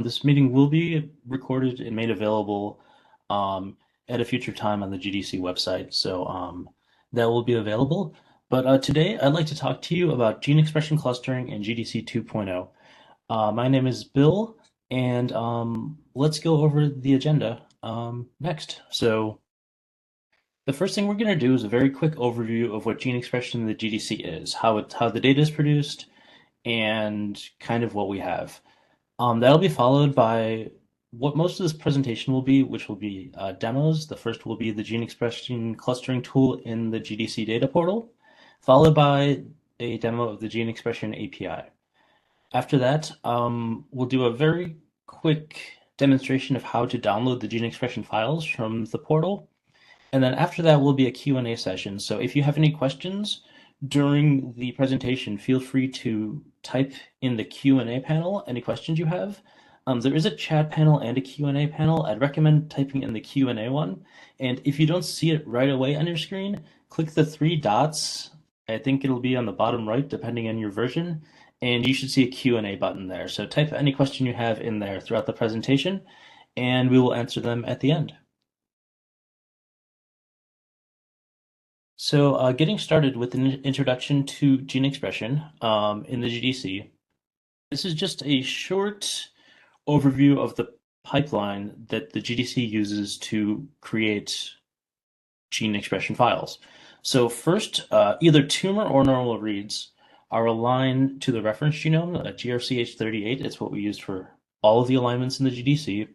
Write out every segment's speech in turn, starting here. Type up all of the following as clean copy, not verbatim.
This meeting will be recorded and made available at a future time on the GDC website, so that will be available. But today I'd like to talk to you about gene expression clustering and GDC 2.0. My name is Bill, and let's go over the agenda next. So the first thing we're going to do is a very quick overview of what gene expression in the GDC is, how the data is produced, and kind of what we have. That'll be followed by what most of this presentation will be, which will be demos. The first will be the gene expression clustering tool in the GDC data portal, followed by a demo of the gene expression API. After that, we'll do a very quick demonstration of how to download the gene expression files from the portal. And then after that will be a Q&A session. So if you have any questions during the presentation, feel free to type in the Q&A panel any questions you have. There is a chat panel and a Q&A panel. I'd recommend typing in the Q&A one. And if you don't see it right away on your screen, click the three dots. I think it'll be on the bottom right, depending on your version. And you should see a Q&A button there. So type any question you have in there throughout the presentation, and we will answer them at the end. So getting started with an introduction to gene expression in the GDC. This is just a short overview of the pipeline that the GDC uses to create gene expression files. So first, either tumor or normal reads are aligned to the reference genome, GRCH38. It's what we used for all of the alignments in the GDC.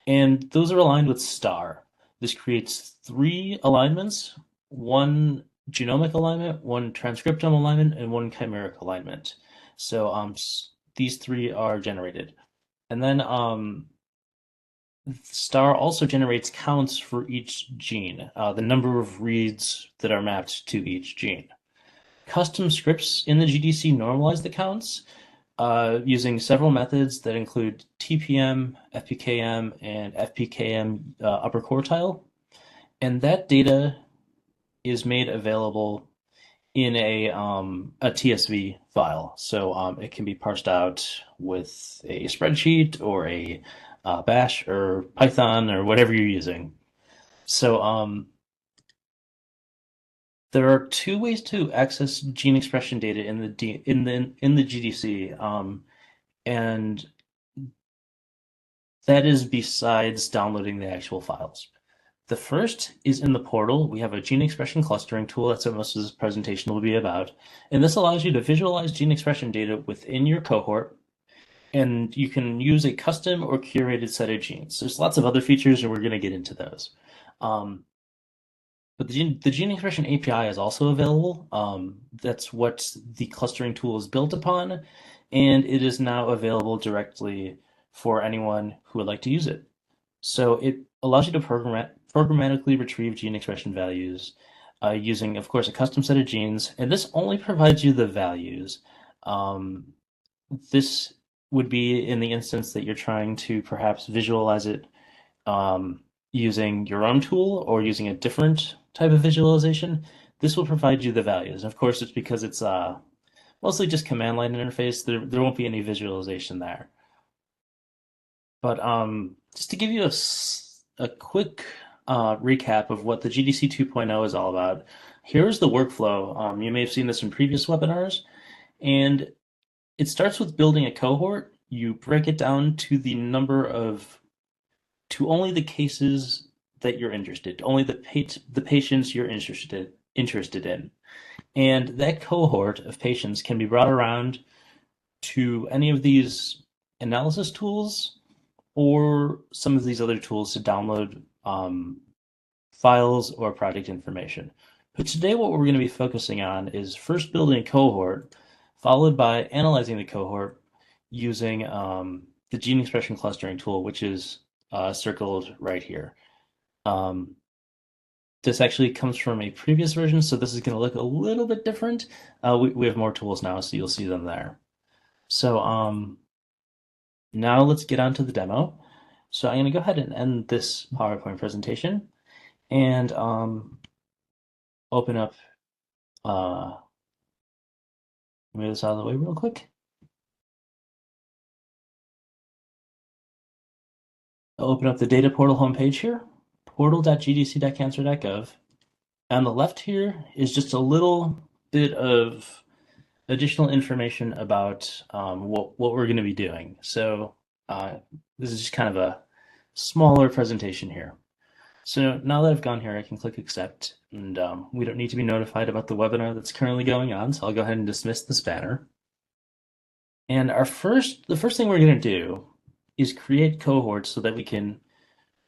And those are aligned with STAR. This creates three alignments: one genomic alignment, one transcriptome alignment, and one chimeric alignment. So these three are generated. And then STAR also generates counts for each gene, the number of reads that are mapped to each gene. Custom scripts in the GDC normalize the counts using several methods that include TPM, FPKM, and FPKM upper quartile. And that data is made available in a TSV file. So it can be parsed out with a spreadsheet or a Bash or Python or whatever you're using. So there are two ways to access gene expression data in the GDC, and that is besides downloading the actual files. The first is in the portal. We have a gene expression clustering tool. That's what most of this presentation will be about. And this allows you to visualize gene expression data within your cohort, and you can use a custom or curated set of genes. There's lots of other features, and we're going to get into those. But the gene expression API is also available. That's what the clustering tool is built upon, and it is now available directly for anyone who would like to use it. So it allows you to programmatically retrieve gene expression values using, of course, a custom set of genes, and this only provides you the values. This would be in the instance that you're trying to perhaps visualize it using your own tool or using a different type of visualization. This will provide you the values. Of course, it's because it's mostly just command line interface. There won't be any visualization there. But just to give you a quick recap of what the GDC 2.0 is all about, here's the workflow. You may have seen this in previous webinars, and it starts with building a cohort. You break it down to only the cases that you're interested, only the patients you're interested in. And that cohort of patients can be brought around to any of these analysis tools or some of these other tools to download files or project information. But today what we're going to be focusing on is first building a cohort, followed by analyzing the cohort using the gene expression clustering tool, which is circled right here. This actually comes from a previous version, so this is going to look a little bit different. We have more tools now, so you'll see them there. So now let's get on to the demo. So I'm going to go ahead and end this PowerPoint presentation and open up, move this out of the way real quick. I'll open up the data portal homepage here, portal.gdc.cancer.gov. On the left here is just a little bit of additional information about what we're going to be doing. So uh, this is just kind of a smaller presentation here. So now that I've gone here, I can click accept, and we don't need to be notified about the webinar that's currently going on. So I'll go ahead and dismiss this banner. And the first thing we're going to do is create cohorts so that we can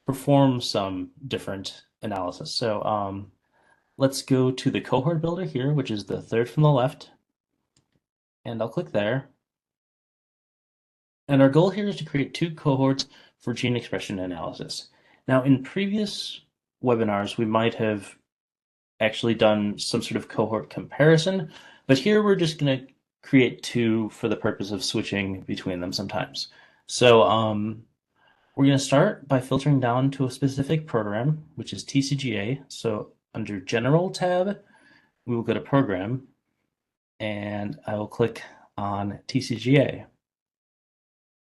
perform some different analysis. So let's go to the cohort builder here, which is the third from the left, and I'll click there. And our goal here is to create two cohorts for gene expression analysis. Now, in previous webinars, we might have actually done some sort of cohort comparison, but here we're just going to create two for the purpose of switching between them sometimes. So we're going to start by filtering down to a specific program, which is TCGA. So under General tab, we will go to Program, and I will click on TCGA.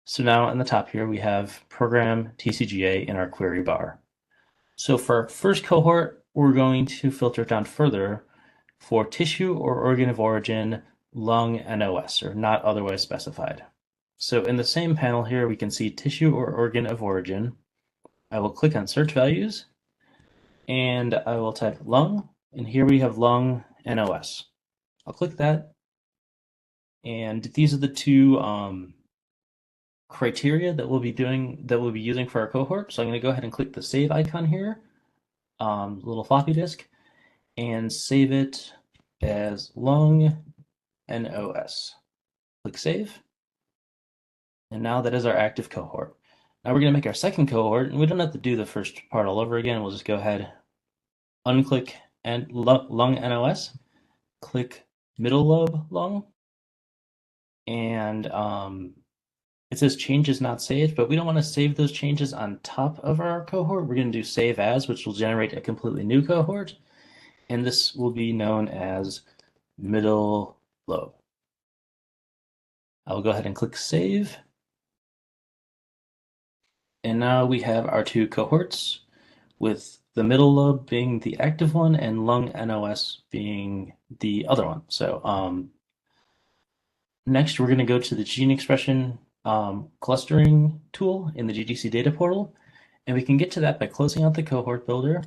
So now in the top here, we have Program TCGA in our query bar. So for our first cohort, we're going to filter it down further for tissue or organ of origin, lung, and OS, or not otherwise specified. So in the same panel here, we can see tissue or organ of origin. I will click on search values, and I will type lung, and here we have lung and OS. I'll click that, and these are the two criteria that we'll be using for our cohort. So I'm going to go ahead and click the save icon here, little floppy disk, and save it as lung and OS. Click save. And now that is our active cohort. Now we're going to make our second cohort, and we don't have to do the first part all over again. We'll just go ahead, unclick and lung NOS, click middle lobe lung, and it says changes not saved, but we don't want to save those changes on top of our cohort. We're going to do save as, which will generate a completely new cohort, and this will be known as middle lobe. I'll go ahead and click save. And now we have our two cohorts, with the middle lobe being the active one and lung NOS being the other one. So next we're going to go to the gene expression clustering tool in the GDC data portal. And we can get to that by closing out the cohort builder.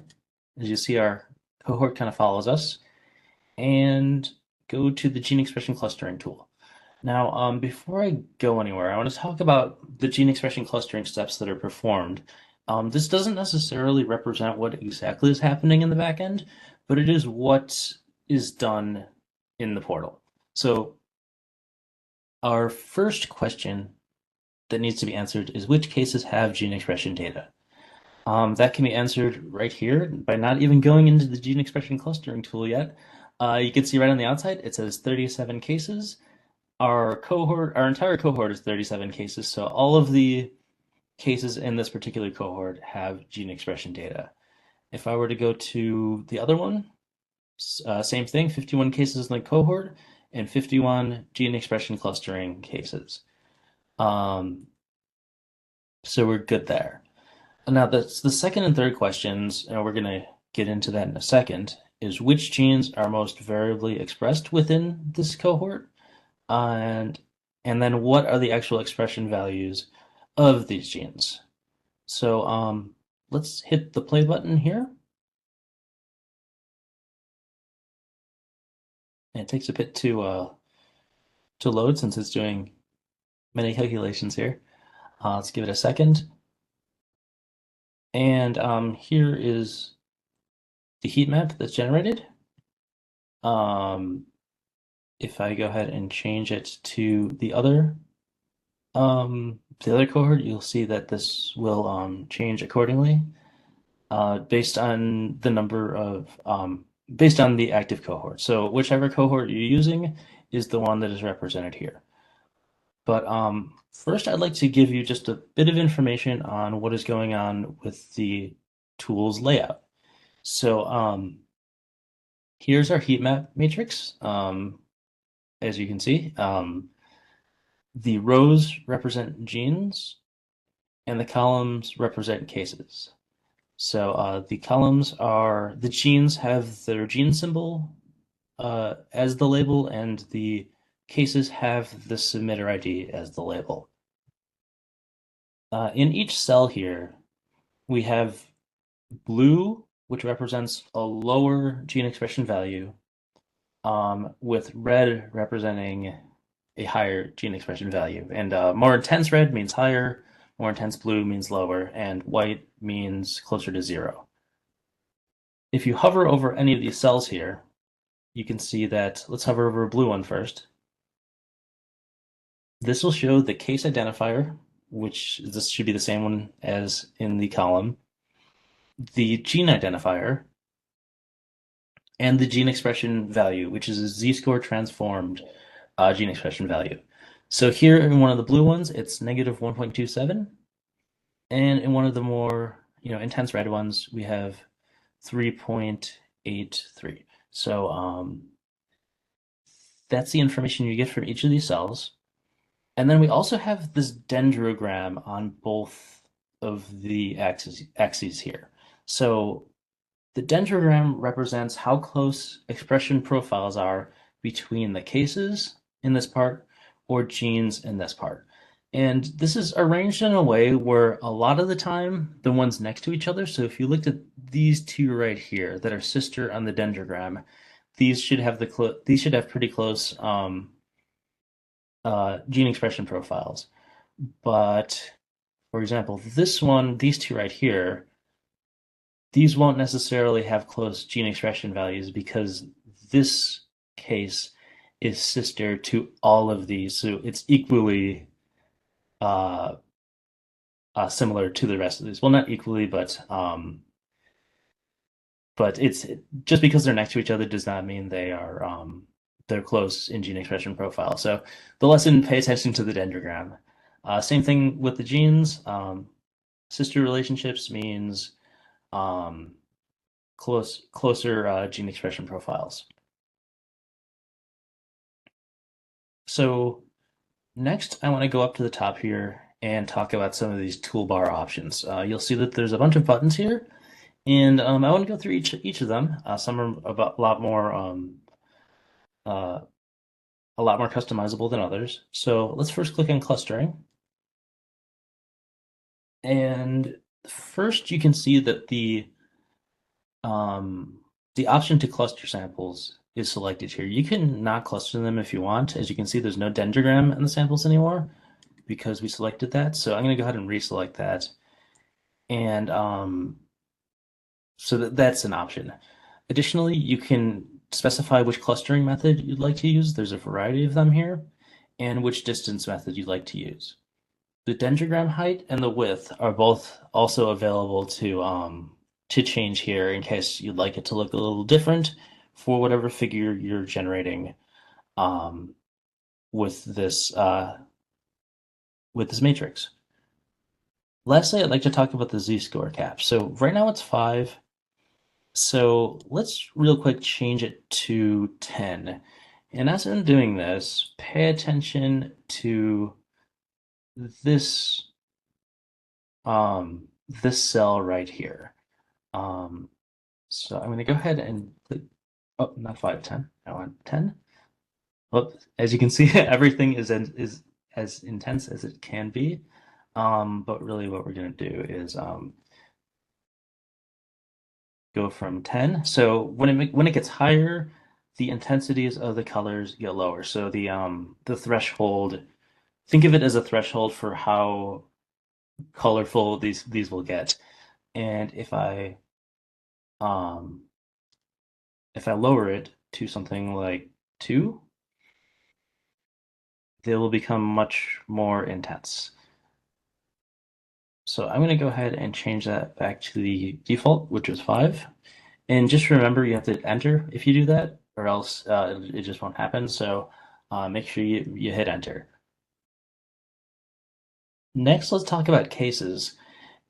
As you see, our cohort kind of follows us. And go to the gene expression clustering tool. Now, before I go anywhere, I want to talk about the gene expression clustering steps that are performed. This doesn't necessarily represent what exactly is happening in the back end, but it is what is done in the portal. So our first question that needs to be answered is which cases have gene expression data? That can be answered right here by not even going into the gene expression clustering tool yet. You can see right on the outside, it says 37 cases. Our entire cohort is 37 cases, so all of the cases in this particular cohort have gene expression data. If I were to go to the other one, same thing, 51 cases in the cohort and 51 gene expression clustering cases. So we're good there. Now, the second and third questions, and we're going to get into that in a second, is which genes are most variably expressed within this cohort? And then what are the actual expression values of these genes? So let's hit the play button here. And it takes a bit to load since it's doing many calculations here. Let's give it a second. And here is the heat map that's generated. If I go ahead and change it to the other cohort, you'll see that this will change accordingly based on the number of based on the active cohort. So whichever cohort you're using is the one that is represented here. But first, I'd like to give you just a bit of information on what is going on with the tool's layout. So here's our heat map matrix. As you can see, the rows represent genes, and the columns represent cases. So the columns are the genes have their gene symbol as the label, and the cases have the submitter ID as the label. In each cell here, we have blue, which represents a lower gene expression value, with red representing a higher gene expression value. And more intense red means higher, more intense blue means lower, and white means closer to zero. If you hover over any of these cells here, you can see that, let's hover over a blue one first. This will show the case identifier, which this should be the same one as in the column, the gene identifier, and the gene expression value, which is a z-score transformed gene expression value. So here in one of the blue ones, it's negative 1.27, and in one of the more intense red ones, we have 3.83. So that's the information you get from each of these cells. And then we also have this dendrogram on both of the axes here. So the dendrogram represents how close expression profiles are between the cases in this part or genes in this part. And this is arranged in a way where a lot of the time the ones next to each other, so if you looked at these two right here that are sister on the dendrogram, these should have pretty close gene expression profiles. But for example, these two right here, these won't necessarily have close gene expression values because this case is sister to all of these, so it's equally uh, similar to the rest of these. Well, not equally, but it's just because they're next to each other does not mean they're close in gene expression profile. So the lesson: pay attention to the dendrogram. Same thing with the genes. Sister relationships means closer gene expression profiles. So next, I want to go up to the top here and talk about some of these toolbar options. You'll see that there's a bunch of buttons here, and I want to go through each of them. Some are a lot more uh, customizable than others. So let's first click on clustering. And first you can see that the option to cluster samples is selected here. You can not cluster them if you want. As you can see, there's no dendrogram in the samples anymore because we selected that. So I'm going to go ahead and reselect that. And so that's an option. Additionally, you can specify which clustering method you'd like to use. There's a variety of them here, and which distance method you'd like to use. The dendrogram height and the width are both also available to change here in case you'd like it to look a little different for whatever figure you're generating um, with this matrix. Lastly, I'd like to talk about the z-score cap. So right now it's 5. So let's real quick change it to 10. And as I'm doing this, pay attention to this this cell right here. So I'm going to go ahead and click, oh, not 5, 10. I want 10. Well, as you can see, everything is as intense as it can be. But really what we're going to do is go from 10. So when it gets higher, the intensities of the colors get lower. So the threshold, think of it as a threshold for how colorful these will get. And um if I lower it to something like 2, they will become much more intense. So I'm going to go ahead and change that back to the default, which is 5. And just remember, you have to enter if you do that, or else it just won't happen. So make sure you hit enter. Next, let's talk about cases.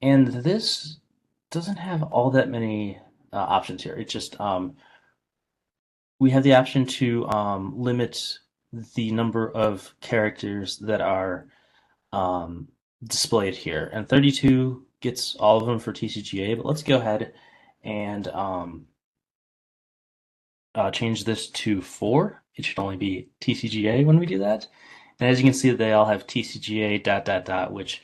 And this doesn't have all that many options here. It's just we have the option to limit the number of characters that are displayed here. And 32 gets all of them for TCGA, but let's go ahead and change this to 4. It should only be TCGA when we do that. And as you can see, they all have TCGA dot dot dot, which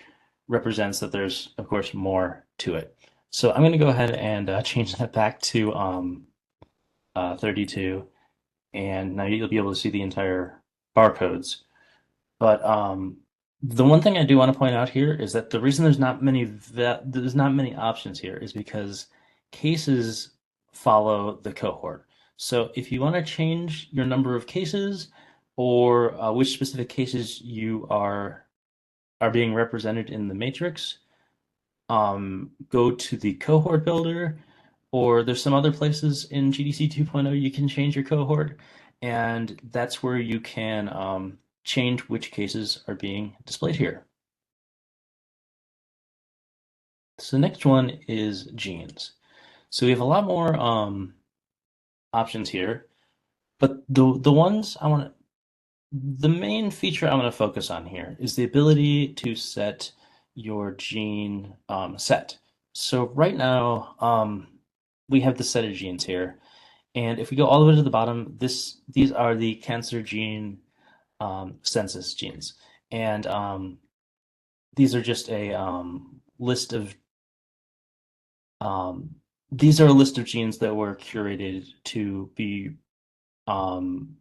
represents that there's, of course, more to it. So I'm going to go ahead and change that back to 32, and now you'll be able to see the entire barcodes. But the one thing I do want to point out here is that the reason there's not many options here is because cases follow the cohort. So if you want to change your number of cases or which specific cases you are being represented in the matrix, go to the cohort builder, or there's some other places in GDC 2.0 you can change your cohort, and that's where you can change which cases are being displayed here. So the next one is genes. So we have a lot more options here, but the main feature I want to focus on here is the ability to set your gene set. So right now, we have the set of genes here, and if we go all the way to the bottom, these are the cancer gene census genes, and these are just a list of um, these are a list of genes that were curated um,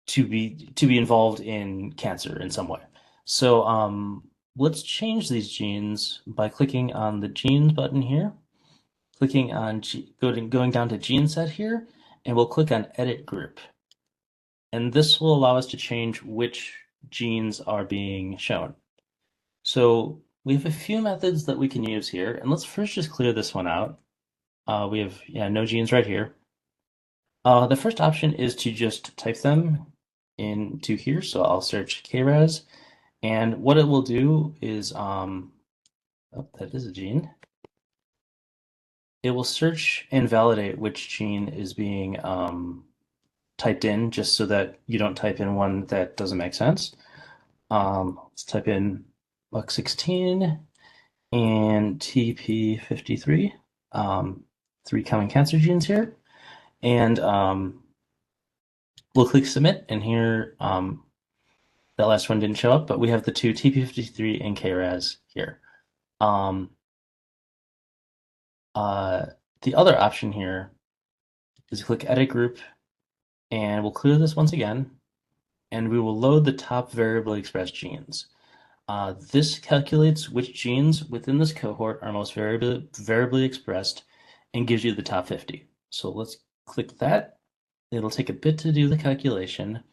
to be involved in cancer in some way. So let's change these genes by clicking on the genes button here, clicking on going down to gene set here, and we'll click on edit group. And this will allow us to change which genes are being shown. So we have a few methods that we can use here, and let's first just clear this one out. We have no genes right here. The first option is to just type them into here. So I'll search KRAS, and what it will do is, oh, that is a gene. It will search and validate which gene is being typed in, just so that you don't type in one that doesn't make sense. Let's type in LUC16 and TP53, 3 common cancer genes here, and we'll click submit, and here that last one didn't show up, but we have the two TP53 and KRAS here. Um, uh, the other option here is click edit group, and we'll clear this once again, and we will load the top variably expressed genes. This calculates which genes within this cohort are most variably expressed and gives you the top 50. So let's click that. It'll take a bit to do the calculation,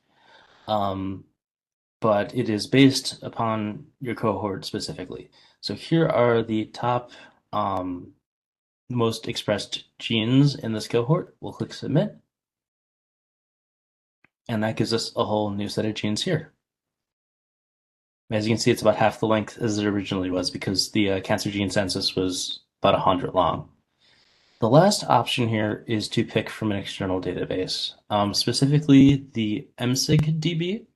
but it is based upon your cohort specifically. So here are the top most expressed genes in this cohort. We'll click submit, and that gives us a whole new set of genes here. As you can see, it's about half the length as it originally was because the cancer gene census was about 100 long. The last option here is to pick from an external database, specifically the MSIG-DB,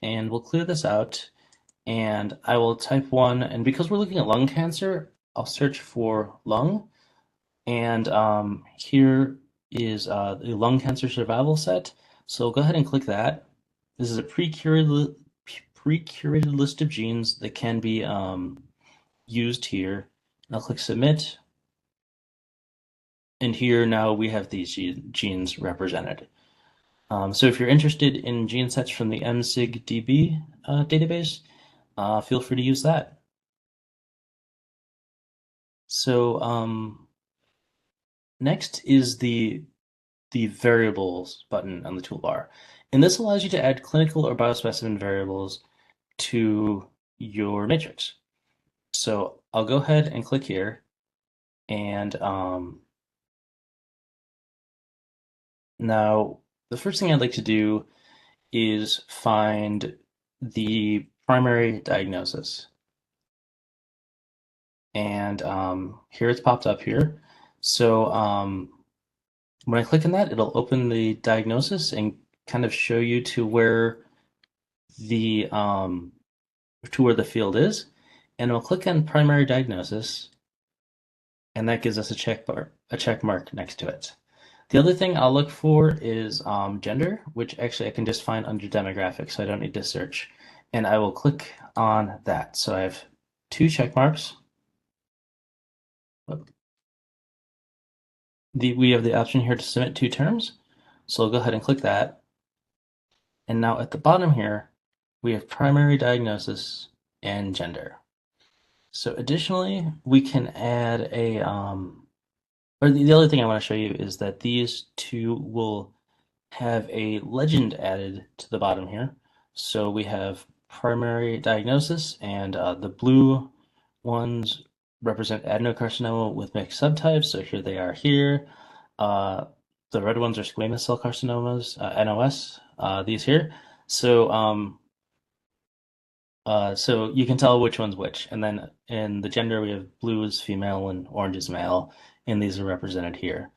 and we'll clear this out, and I will type one, and because we're looking at lung cancer, I'll search for lung, and here is the lung cancer survival set, so go ahead and click that. This is a pre-curated list of genes that can be used here. And I'll click submit, and here now we have these genes represented. So if you're interested in gene sets from the MSIG-DB database, feel free to use that. So next is the variables button on the toolbar. And this allows you to add clinical or biospecimen variables to your matrix. So I'll go ahead and click here, and now the first thing I'd like to do is find the primary diagnosis. And here it's popped up here. So when I click on that, it'll open the diagnosis and kind of show you to where the to where the field is, and we'll click on primary diagnosis, and that gives us a check mark next to it. The other thing I'll look for is gender, which actually I can just find under demographics, so I don't need to search. And I will click on that. So I have two check marks. We have the option here to submit two terms. So I'll go ahead and click that. And now at the bottom here, we have primary diagnosis and gender. So additionally, we can add or the other thing I want to show you is that these two will have a legend added to the bottom here. So we have primary diagnosis, and the blue ones represent adenocarcinoma with mixed subtypes. So here they are here. Uh, the red ones are squamous cell carcinomas, NOS, these here. So so you can tell which one's which. And then in the gender, we have blue is female and orange is male, and these are represented here.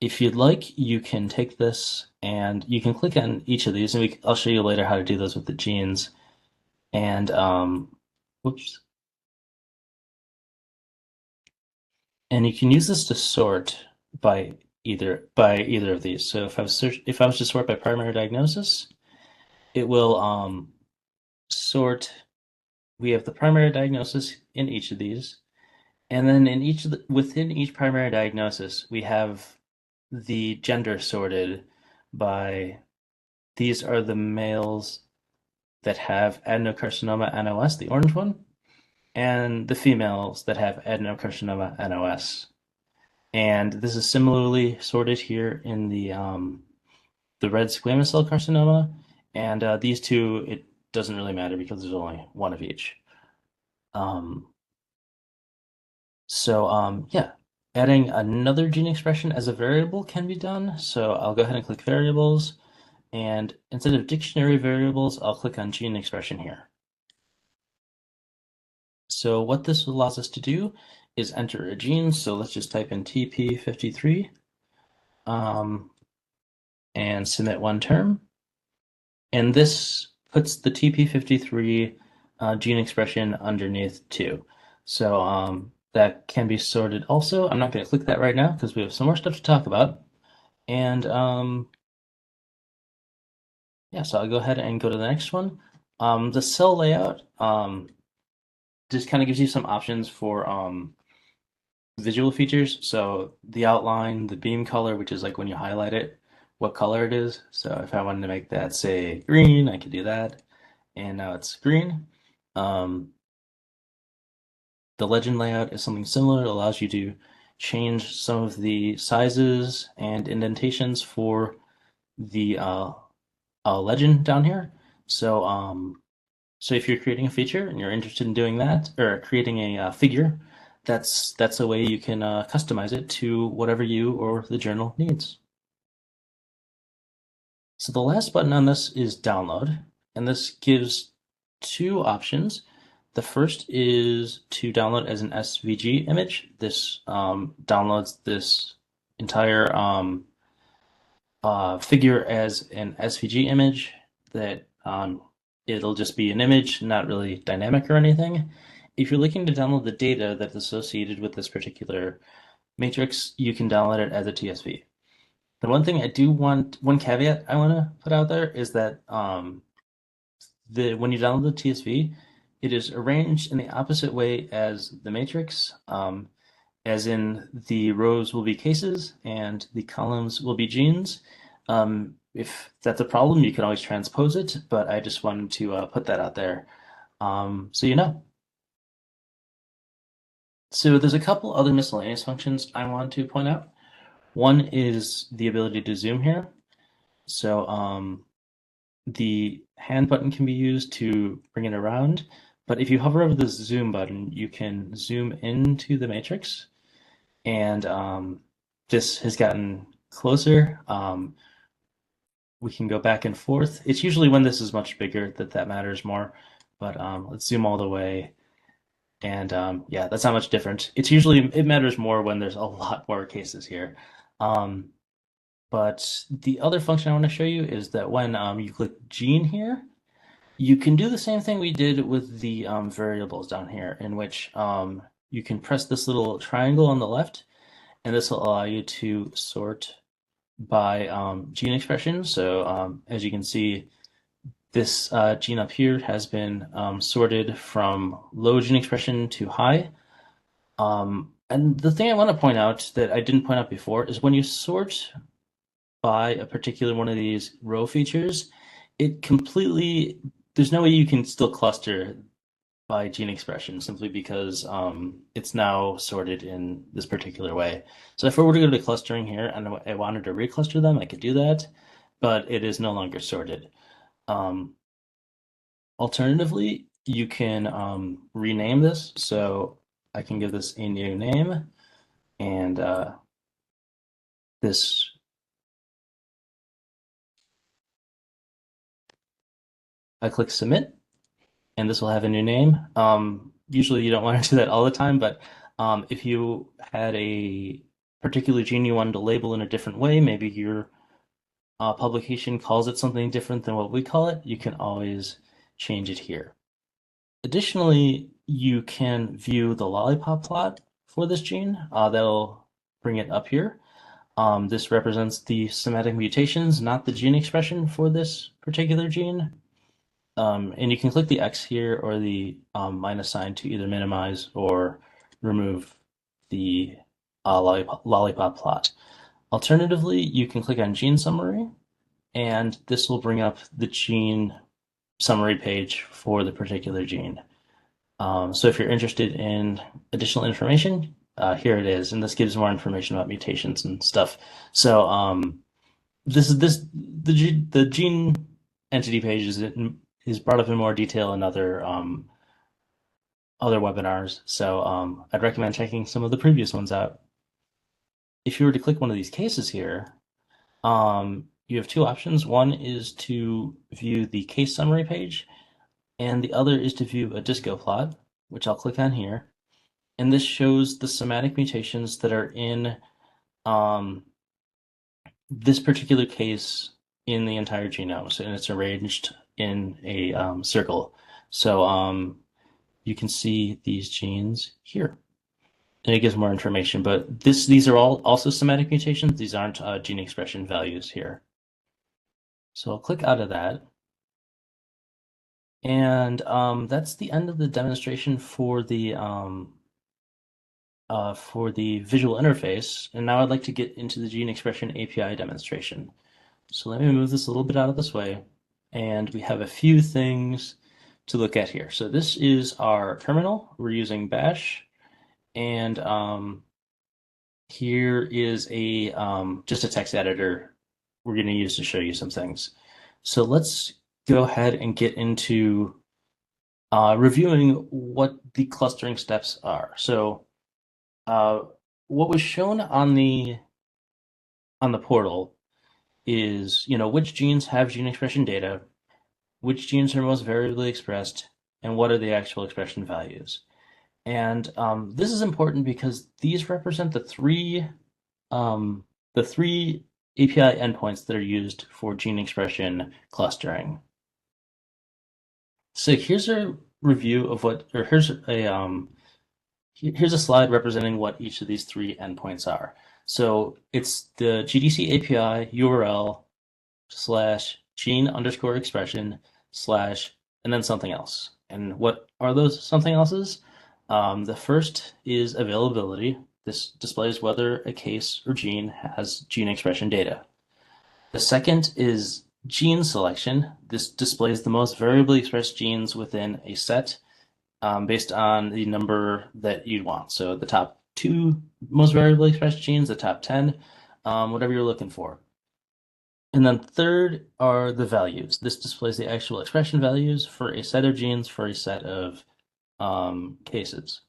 If you'd like, you can take this and you can click on each of these, and I'll show you later how to do those with the genes. And whoops. And you can use this to sort by either of these. So if I was to sort by primary diagnosis, it will sort. We have the primary diagnosis in each of these, and then within each primary diagnosis, we have the gender sorted by these are the males that have adenocarcinoma NOS, the orange one, and the females that have adenocarcinoma NOS. And this is similarly sorted here in the red squamous cell carcinoma. And these two, it doesn't really matter because there's only one of each. Um, yeah, adding another gene expression as a variable can be done. So I'll go ahead and click variables. And instead of dictionary variables, I'll click on gene expression here. So what this allows us to do is enter a gene. So let's just type in TP53 and submit one term. And this puts the TP53 gene expression underneath too. So that can be sorted also. I'm not going to click that right now because we have some more stuff to talk about. And yeah, so I'll go ahead and go to the next one. The cell layout just kind of gives you some options for visual features. So the outline, the beam color, which is like when you highlight it, what color it is. So if I wanted to make that say green, I could do that. And now it's green. The legend layout is something similar. It allows you to change some of the sizes and indentations for the legend down here. So if you're creating a feature and you're interested in doing that, or creating a figure, that's a way you can customize it to whatever you or the journal needs. So the last button on this is download, and this gives two options. The first is to download as an SVG image. This downloads this entire figure as an SVG image that it'll just be an image, not really dynamic or anything. If you're looking to download the data that's associated with this particular matrix, you can download it as a TSV. The one caveat I want to put out there is that when you download the TSV, it is arranged in the opposite way as the matrix, as in the rows will be cases and the columns will be genes. If that's a problem, you can always transpose it, but I just wanted to put that out there so you know. So there's a couple other miscellaneous functions I want to point out. One is the ability to zoom here. So the hand button can be used to bring it around, but if you hover over the zoom button, you can zoom into the matrix, and this has gotten closer. We can go back and forth. It's usually when this is much bigger that matters more, but let's zoom all the way. And yeah, that's not much different. It matters more when there's a lot more cases here. But the other function I want to show you is that when you click gene here, You can do the same thing we did with the variables down here, in which you can press this little triangle on the left, and this will allow you to sort by gene expression. So as you can see, this gene up here has been sorted from low gene expression to high. And the thing I want to point out that I didn't point out before is when you sort by a particular one of these row features, it completely, there's no way you can still cluster by gene expression simply because it's now sorted in this particular way. So if I were to go to clustering here and I wanted to recluster them, I could do that, but it is no longer sorted. Um, Alternatively, you can rename this. So I can give this a new name, and this I click submit, and this will have a new name. Usually you don't want to do that all the time, but if you had a particular gene you wanted to label in a different way, maybe your publication calls it something different than what we call it, you can always change it here. Additionally, you can view the lollipop plot for this gene. That'll bring it up here. This represents the somatic mutations, not the gene expression for this particular gene. And you can click the X here or the minus sign to either minimize or remove the lollipop plot. Alternatively, you can click on Gene Summary, and this will bring up the gene summary page for the particular gene. So if you're interested in additional information, here it is, and this gives more information about mutations and stuff. So the gene entity page is brought up in more detail in other webinars. So I'd recommend checking some of the previous ones out. If you were to click one of these cases here, you have two options. One is to view the case summary page, and the other is to view a disco plot, which I'll click on here. And this shows the somatic mutations that are in um, this particular case in the entire genome. So, and it's arranged in a circle. So you can see these genes here. And it gives more information, but these are all also somatic mutations. These aren't gene expression values here. So I'll click out of that. And that's the end of the demonstration for the visual interface. And now I'd like to get into the gene expression API demonstration. So let me move this a little bit out of this way. And we have a few things to look at here. So this is our terminal. We're using Bash. And here is a just a text editor we're going to use to show you some things. So let's go ahead and get into reviewing what the clustering steps are. So what was shown on the portal is, which genes have gene expression data, which genes are most variably expressed, and what are the actual expression values. And this is important because these represent the three API endpoints that are used for gene expression clustering. So here's a review of here's a slide representing what each of these three endpoints are. So it's the GDC API URL / gene underscore expression / and then something else. And what are those something else's? The first is availability. This displays whether a case or gene has gene expression data. The second is gene selection. This displays the most variably expressed genes within a set based on the number that you'd want. So the top two most variably expressed genes, the top 10, whatever you're looking for. And then third are the values. This displays the actual expression values for a set of genes for a set of cases.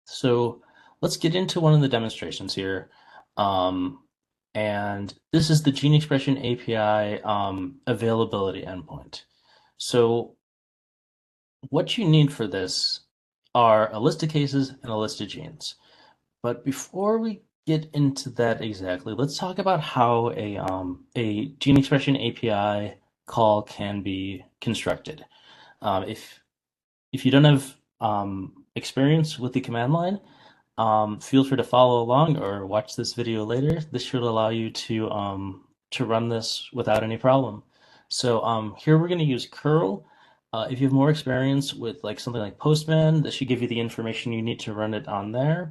So let's get into one of the demonstrations here. And this is the Gene Expression API availability endpoint. So what you need for this are a list of cases and a list of genes. But before we get into that exactly, let's talk about how a gene expression API call can be constructed. If you don't have experience with the command line, feel free to follow along or watch this video later. This should allow you to run this without any problem. So here we're going to use curl. If you have more experience with like something like Postman, this should give you the information you need to run it on there.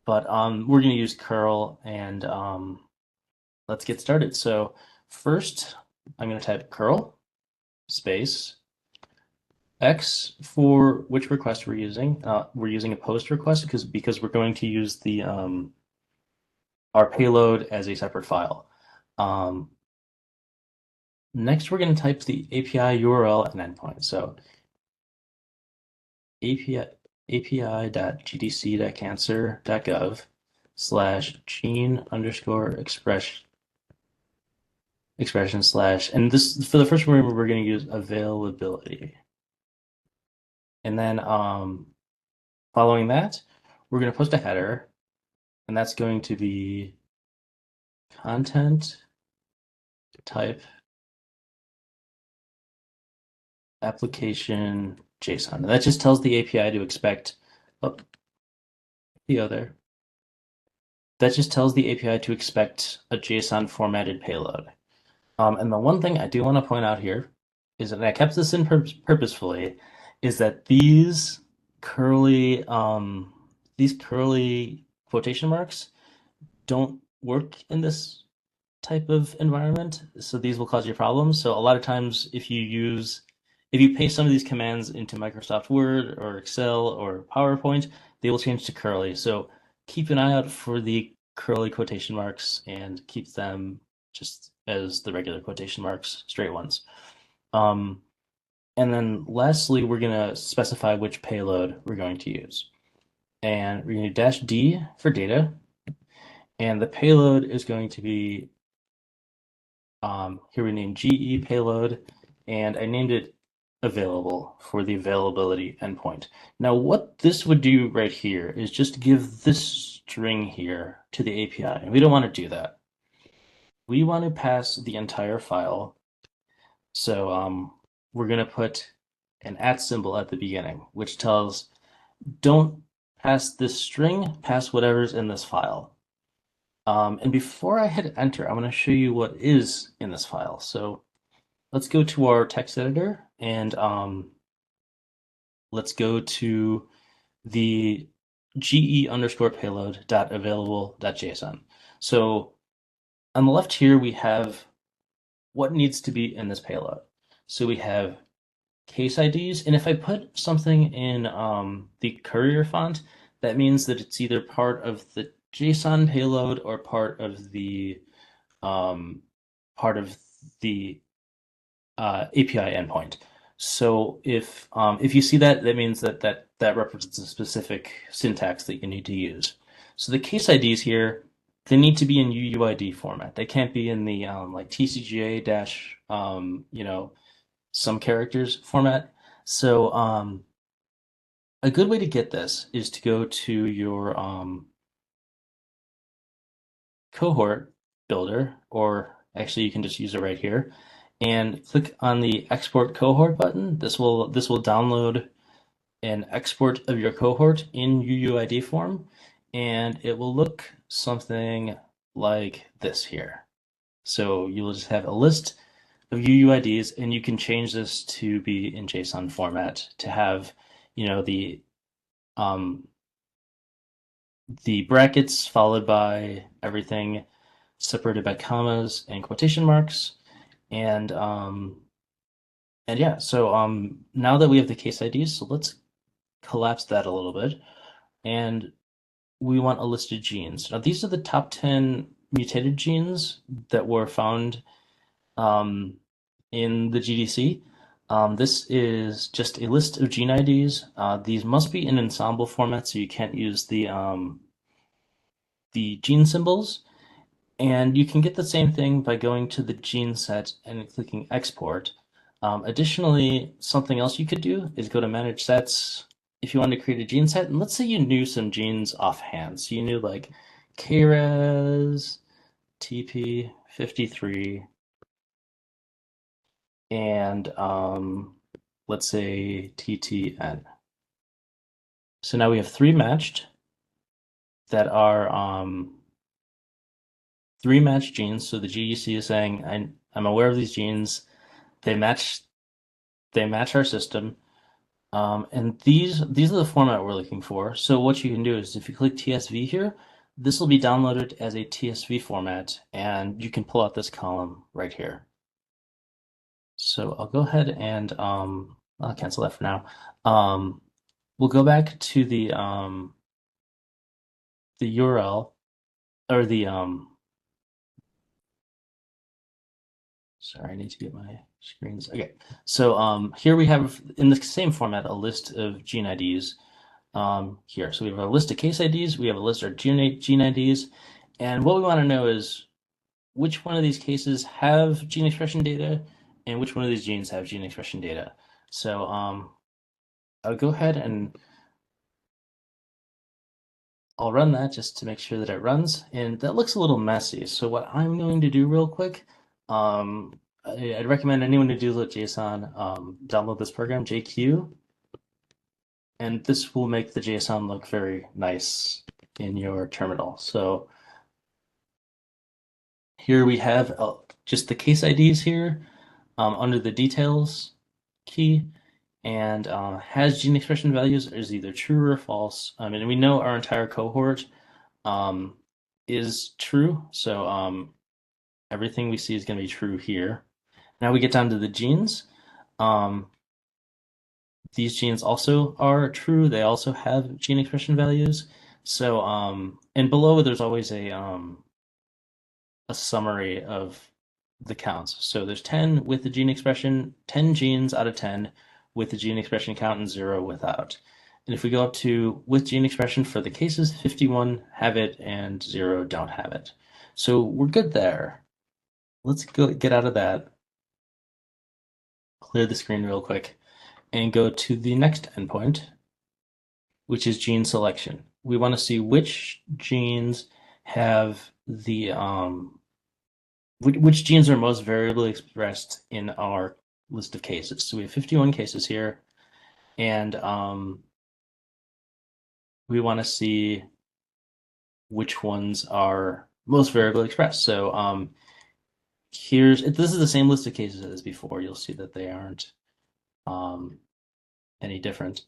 But we're going to use curl, and let's get started. So first, I'm going to type curl space X for which request we're using. We're using a post request because we're going to use the our payload as a separate file. Next, we're going to type the API URL and endpoint. So api.gdc.cancer.gov/gene_expression slash, and this for the first one we're going to use availability. And then following that, we're going to post a header, and that's going to be content type application JSON. And that just tells the API to expect that just tells the API to expect a JSON formatted payload. And the one thing I do want to point out here is that I kept this in purposefully, is that these curly quotation marks don't work in this type of environment, so these will cause you problems. So a lot of times if you paste some of these commands into Microsoft Word or Excel or PowerPoint, they will change to curly. So keep an eye out for the curly quotation marks and keep them just as the regular quotation marks, straight ones. And then lastly, we're going to specify which payload we're going to use. And we're going to do -d for data. And the payload is going to be, here we named GE payload, and I named it available for the availability endpoint. Now, what this would do right here is just give this string here to the API. And we don't want to do that. We want to pass the entire file. So we're going to put an @ symbol at the beginning, which tells don't pass this string, pass whatever's in this file. And before I hit enter, I'm going to show you what is in this file. So let's go to our text editor, and let's go to the ge_payload.available.json. So on the left here, we have what needs to be in this payload. So we have case IDs, and if I put something in the courier font, that means that it's either part of the JSON payload or part of the API endpoint. So if you see that, that means that represents a specific syntax that you need to use. So the case IDs here, they need to be in UUID format. They can't be in the like TCGA dash some characters format. So a good way to get this is to go to your cohort builder, or actually you can just use it right here, and click on the export cohort button. This will download an export of your cohort in UUID form, and it will look something like this here. So you will just have a list of UUIDs, and you can change this to be in JSON format to have, the brackets followed by everything separated by commas and quotation marks. And yeah, so now that we have the case IDs, so let's collapse that a little bit. And we want a list of genes. Now these are the top 10 mutated genes that were found in the GDC. This is just a list of gene IDs. These must be in ensemble format, so you can't use the gene symbols. And you can get the same thing by going to the gene set and clicking export. Additionally, something else you could do is go to manage sets if you want to create a gene set. And let's say you knew some genes offhand. So you knew like KRAS, TP53, and let's say TTN. So now we have three matched that are three matched genes. So the GDC is saying, I'm aware of these genes. They match our system. And these are the format we're looking for. So what you can do is if you click TSV here, this will be downloaded as a TSV format, and you can pull out this column right here. So I'll go ahead and I'll cancel that for now. We'll go back to the URL or the sorry, I need to get my screens. Okay, so here we have in the same format a list of gene IDs here. So we have a list of case IDs, we have a list of gene IDs, and what we want to know is which one of these cases have gene expression data and which one of these genes have gene expression data. So I'll go ahead and I'll run that just to make sure that it runs, and that looks a little messy. So what I'm going to do real quick, I'd recommend anyone who does JSON download this program, JQ, and this will make the JSON look very nice in your terminal. So here we have just the case IDs here under the details key, and has gene expression values is either true or false. And we know our entire cohort is true, so everything we see is going to be true here. Now we get down to the genes. Um, these genes also are true. They also have gene expression values. So, and below there's always a summary of the counts. So there's 10 with the gene expression, 10 genes out of 10 with the gene expression count, and 0 without. And if we go up to with gene expression for the cases, 51 have it and 0 don't have it. So we're good there. Let's go get out of that, clear the screen real quick, and go to the next endpoint, which is gene selection. We want to see which genes have the which genes are most variably expressed in our list of cases. So we have 51 cases here, and we want to see which ones are most variably expressed. So this is the same list of cases as before. You'll see that they aren't any different.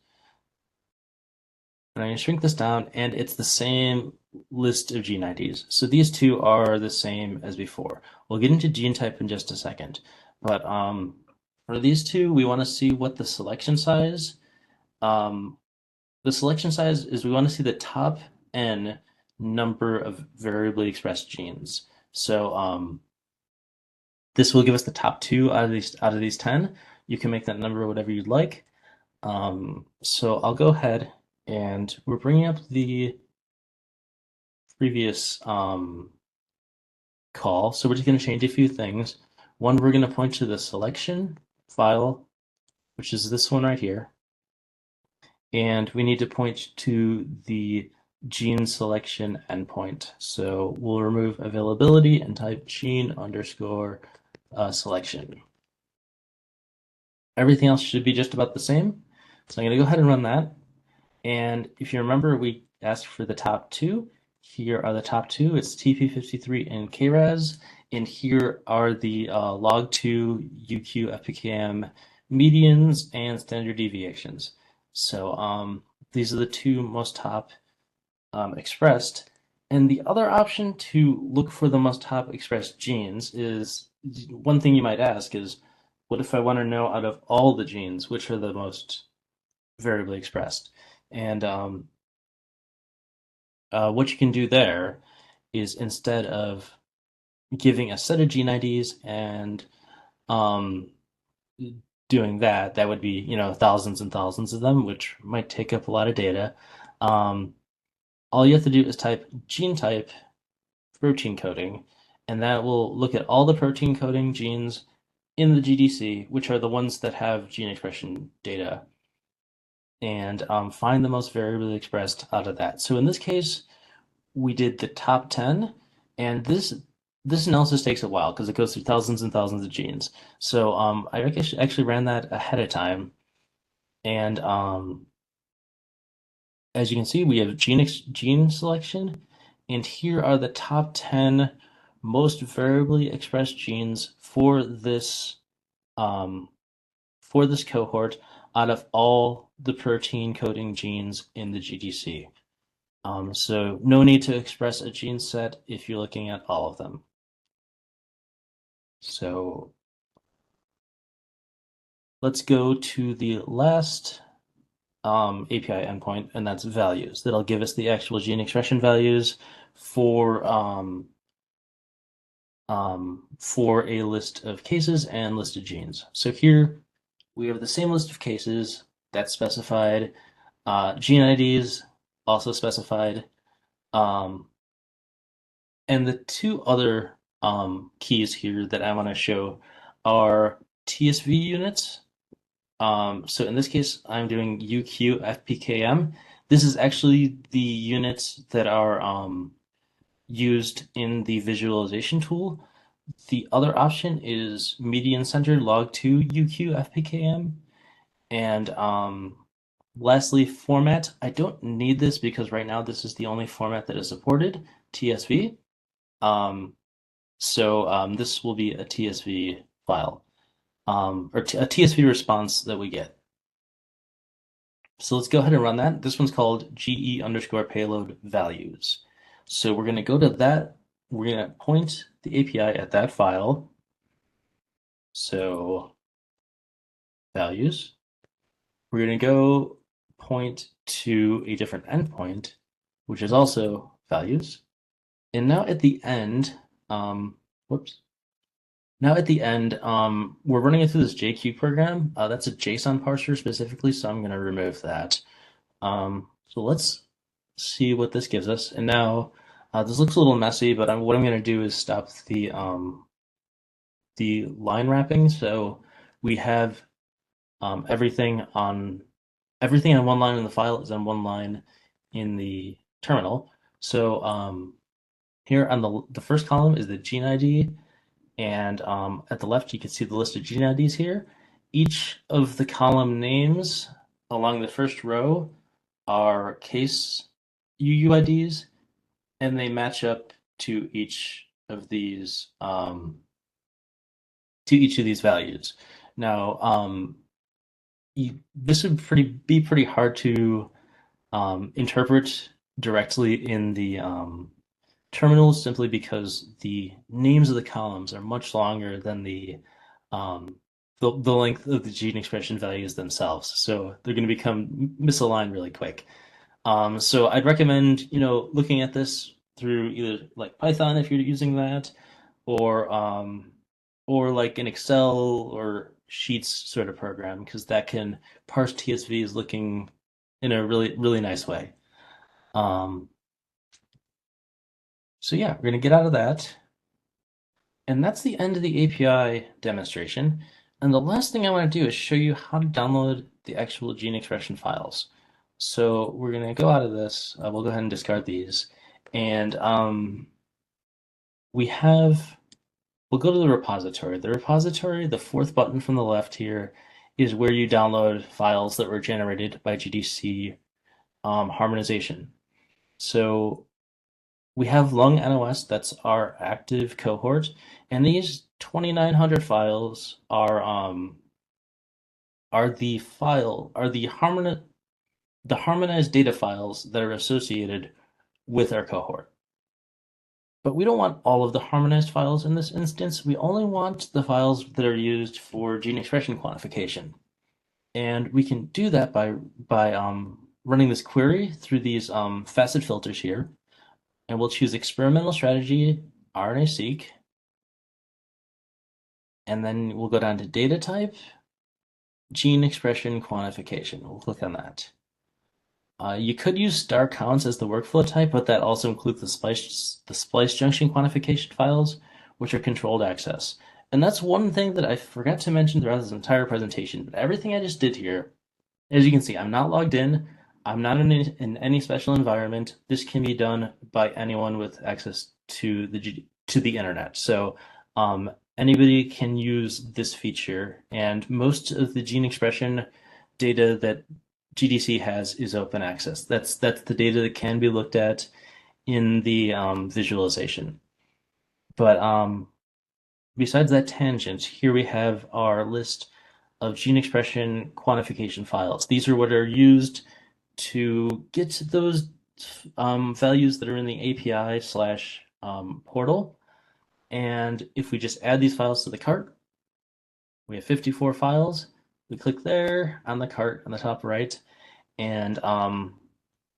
And I'm going to shrink this down, and it's the same list of gene IDs. So these two are the same as before. We'll get into gene type in just a second. But for these two, we want to see what the selection size. The selection size is we want to see the top n number of variably expressed genes. So this will give us the top two out of these 10. You can make that number whatever you'd like. So I'll go ahead and we're bringing up the previous call. So we're just going to change a few things. One, we're going to point to the selection file, which is this one right here. And we need to point to the gene selection endpoint. So we'll remove availability and type gene underscore selection. Everything else should be just about the same. So I'm going to go ahead and run that. And if you remember, we asked for the top two. Here are the top two. It's TP53 and KRAS. And here are the log2, UQ, FPKM medians, and standard deviations. So these are the two most top expressed. And the other option to look for the most top expressed genes is one thing you might ask is, what if I want to know out of all the genes, which are the most variably expressed? And what you can do there is instead of giving a set of gene IDs and um, doing that, that would be, thousands and thousands of them, which might take up a lot of data. All you have to do is type gene type protein coding, and that will look at all the protein coding genes in the GDC, which are the ones that have gene expression data, and find the most variably expressed out of that. So in this case, we did the top 10, and this analysis takes a while because it goes through thousands and thousands of genes. So I actually ran that ahead of time, and as you can see, we have gene selection, and here are the top 10 most variably expressed genes um, for this cohort out of all the protein coding genes in the GDC. So no need to express a gene set if you're looking at all of them. So let's go to the last API endpoint, and that's values. That'll give us the actual gene expression values for for a list of cases and listed genes. So here we have the same list of cases that's specified, gene IDs also specified, um, and the two other keys here that I want to show are TSV units. So in this case, I'm doing UQ FPKM. This is actually the units that are used in the visualization tool. The other option is median centered log2 UQ FPKM. And lastly, format. I don't need this because right now this is the only format that is supported, TSV. Um, so this will be a TSV file, or a TSV response that we get. So let's go ahead and run that. This one's called GE underscore payload values. So we're going to go to that. We're going to point the API at that file. So values. We're going to go point to a different endpoint, which is also values. And now at the end, whoops. Now at the end, we're running it through this JQ program. That's a JSON parser specifically, so I'm going to remove that. So let's see what this gives us. And now this looks a little messy, but what I'm going to do is stop the line wrapping. So we have everything on one line in the file is on one line in the terminal. So here on the first column is the gene ID, and at the left you can see the list of gene IDs here. Each of the column names along the first row are case UUIDs, and they match up to each of these values. Now, this would be pretty hard to interpret directly in the terminals simply because the names of the columns are much longer than um, the length of the gene expression values themselves. So they're going to become misaligned really quick. So I'd recommend, looking at this through either like Python if you're using that, or or like an Excel or Sheets sort of program, because that can parse TSVs looking in a really nice way. Um, so yeah, we're gonna get out of that. And that's the end of the API demonstration. And the last thing I want to do is show you how to download the actual gene expression files. So we're going to go out of this. We'll go ahead and discard these. And we'll go to the repository. The repository, the fourth button from the left here, is where you download files that were generated by GDC harmonization. So we have lung NOS, that's our active cohort, and these 2,900 files are the harmonized data files that are associated with our cohort. But we don't want all of the harmonized files in this instance. We only want the files that are used for gene expression quantification. And we can do that by running this query through these facet filters here. And we'll choose experimental strategy, RNA-seq. And then we'll go down to data type, gene expression quantification. We'll click on that. You could use star counts as the workflow type, but that also includes the splice junction quantification files, which are controlled access. And that's one thing that I forgot to mention throughout this entire presentation. But everything I just did here, as you can see, I'm not logged in. I'm not in any special environment. This can be done by anyone with access to the to the internet. So anybody can use this feature, and most of the gene expression data that GDC has is open access. That's the data that can be looked at in the visualization. But besides that tangent, here we have our list of gene expression quantification files. These are what are used to get to those values that are in the API slash portal. And if we just add these files to the cart, we have 54 files. We click there on the cart on the top right, and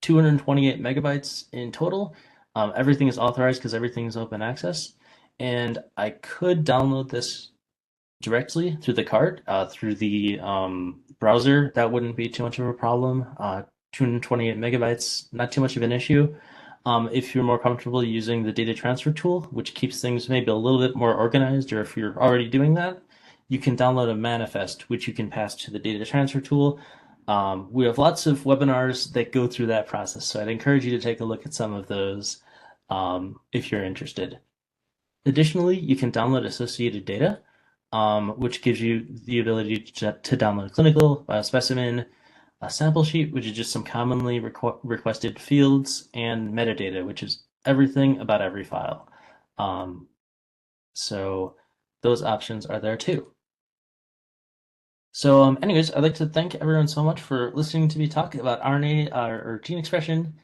228 megabytes in total. Everything is authorized because everything is open access. And I could download this directly through the cart, through the browser. That wouldn't be too much of a problem. 228 megabytes, not too much of an issue. If you're more comfortable using the data transfer tool, which keeps things maybe a little bit more organized, or if you're already doing that, you can download a manifest, which you can pass to the data transfer tool. We have lots of webinars that go through that process, so I'd encourage you to take a look at some of those if you're interested. Additionally, you can download associated data, which gives you the ability to download clinical, biospecimen, a sample sheet, which is just some commonly requested fields, and metadata, which is everything about every file. So those options are there too. So anyways, I'd like to thank everyone so much for listening to me talk about RNA or gene expression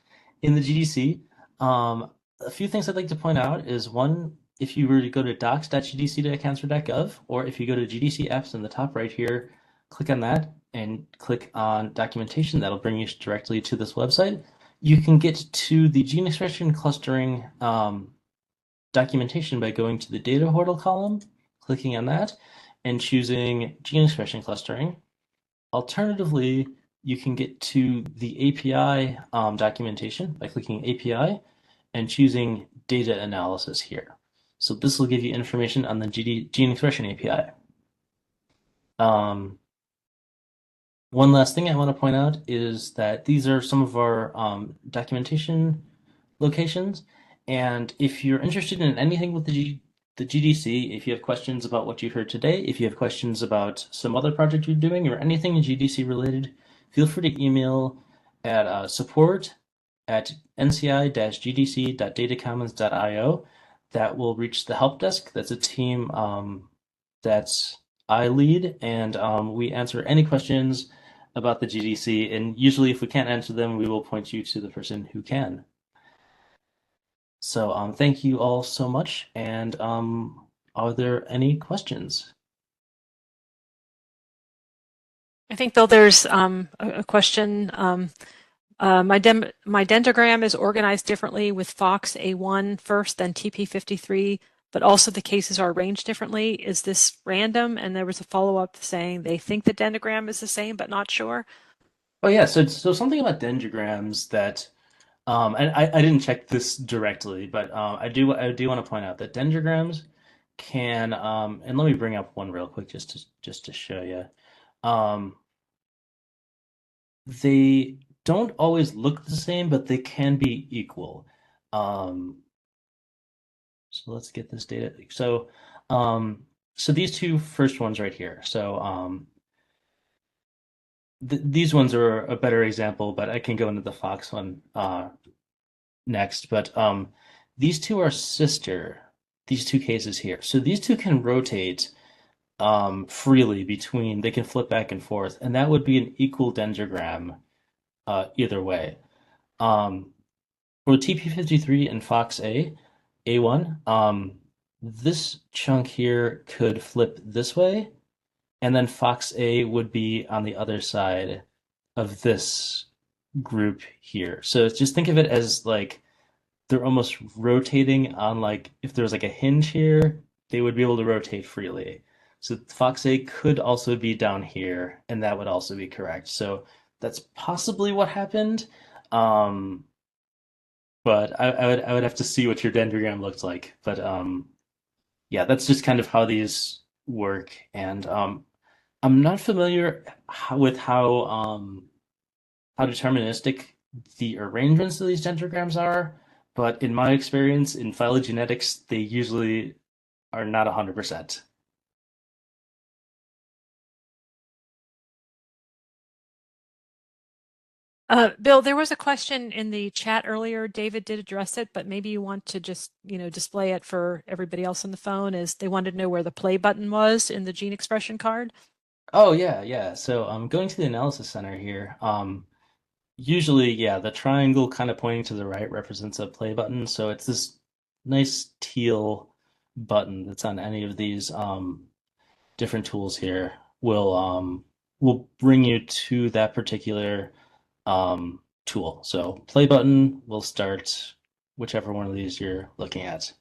in the GDC. A few things I'd like to point out is one, if you were to go to docs.gdc.cancer.gov, or if you go to GDC apps in the top right here, click on that and click on documentation. That'll bring you directly to this website. You can get to the gene expression clustering documentation by going to the data portal column, clicking on that, and choosing gene expression clustering. Alternatively, you can get to the API documentation by clicking API and choosing data analysis here. So this will give you information on the gene expression API. One last thing I want to point out is that these are some of our documentation locations. And if you're interested in anything with the GDC, if you have questions about what you heard today, if you have questions about some other project you're doing or anything GDC related, feel free to email at support@nci-gdc.datacommons.io. That will reach the help desk. That's a team that's I lead, and we answer any questions about the GDC. And usually, if we can't answer them, we will point you to the person who can. So thank you all so much. And are there any questions? I think though there's a question. My dendrogram is organized differently with Fox A1 first, then TP53, but also the cases are arranged differently. Is this random? And there was a follow-up saying they think the dendrogram is the same, but not sure. Oh yeah, so something about dendrograms that and I didn't check this directly, but I do want to point out that dendrograms can and let me bring up one real quick just to show you. Um, they don't always look the same, but they can be equal. Um, so let's get this data. So these two first ones right here. So these ones are a better example, but I can go into the Fox one next. But these two are sister. These two cases here. So these two can rotate freely between. They can flip back and forth, and that would be an equal dendrogram either way. Um, for TP53 and Fox A1, this chunk here could flip this way, and then Fox A would be on the other side of this group here. So just think of it as like they're almost rotating on, like if there's like a hinge here, they would be able to rotate freely. So Fox A could also be down here, and that would also be correct. So that's possibly what happened. Um, but I would have to see what your dendrogram looks like. But yeah, that's just kind of how these work. And I'm not familiar with how deterministic the arrangements of these dendrograms are. but in my experience in phylogenetics, they usually are not 100%. Bill, there was a question in the chat earlier. David did address it, but maybe you want to just, display it for everybody else on the phone as they wanted to know where the play button was in the gene expression card. Oh yeah, yeah. So going to the analysis center here. Usually, yeah, the triangle kind of pointing to the right represents a play button. So it's this nice teal button that's on any of these different tools here will bring you to that particular tool. So play button will start whichever one of these you're looking at.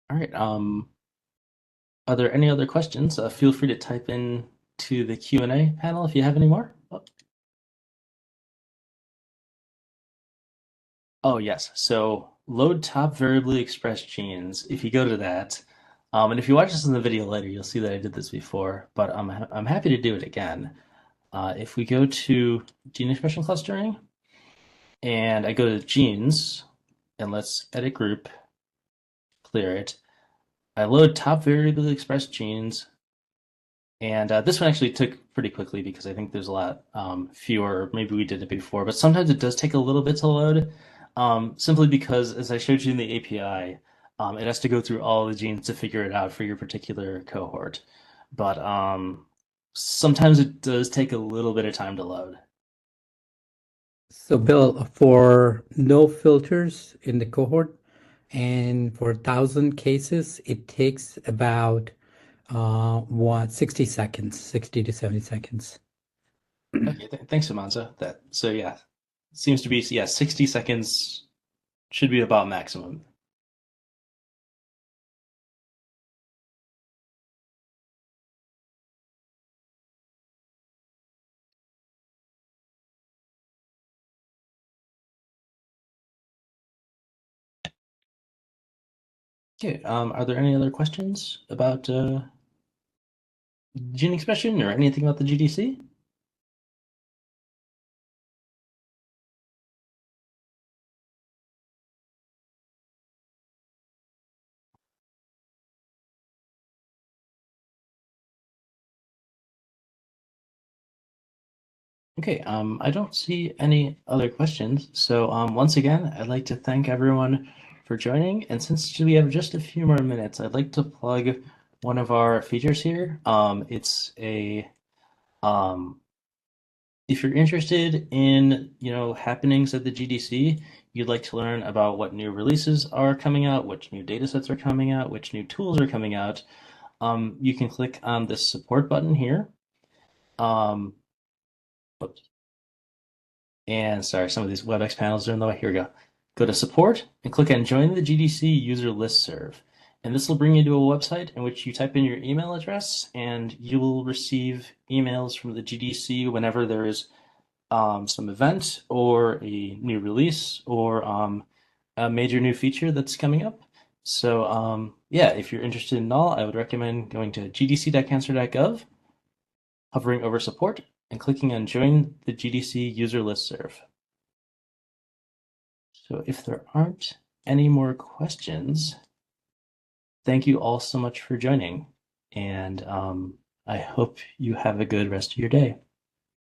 All right. Are there any other questions? Feel free to type in to the Q&A panel if you have any more. Oh, yes. So load top variably expressed genes. If you go to that, and if you watch this in the video later, you'll see that I did this before, but I'm happy to do it again. If we go to gene expression clustering and I go to genes and let's edit group, clear it. I load top variably expressed genes, and this one actually took pretty quickly because I think there's a lot fewer. Maybe we did it before, but sometimes it does take a little bit to load, simply because, as I showed you in the API, it has to go through all the genes to figure it out for your particular cohort. But sometimes it does take a little bit of time to load. So, Bill, for no filters in the cohort and for 1,000 cases, it takes about 60 seconds, 60 to 70 seconds. Okay, thanks, Amanza. Yeah, seems to be, yeah, 60 seconds should be about maximum. Okay, are there any other questions about gene expression or anything about the GDC? Okay, I don't see any other questions. So once again, I'd like to thank everyone for joining. And since we have just a few more minutes, I'd like to plug one of our features here. It's a if you're interested in, happenings at the GDC, you'd like to learn about what new releases are coming out, which new datasets are coming out, which new tools are coming out, you can click on this support button here. Um, oops. And sorry, some of these WebEx panels are in the way. Here we go. Go to support and click on join the GDC user listserv. And this will bring you to a website in which you type in your email address and you will receive emails from the GDC whenever there is some event or a new release or a major new feature that's coming up. So yeah, if you're interested in all, I would recommend going to gdc.cancer.gov, hovering over support, and clicking on join the GDC user listserv. So if there aren't any more questions, thank you all so much for joining, and I hope you have a good rest of your day.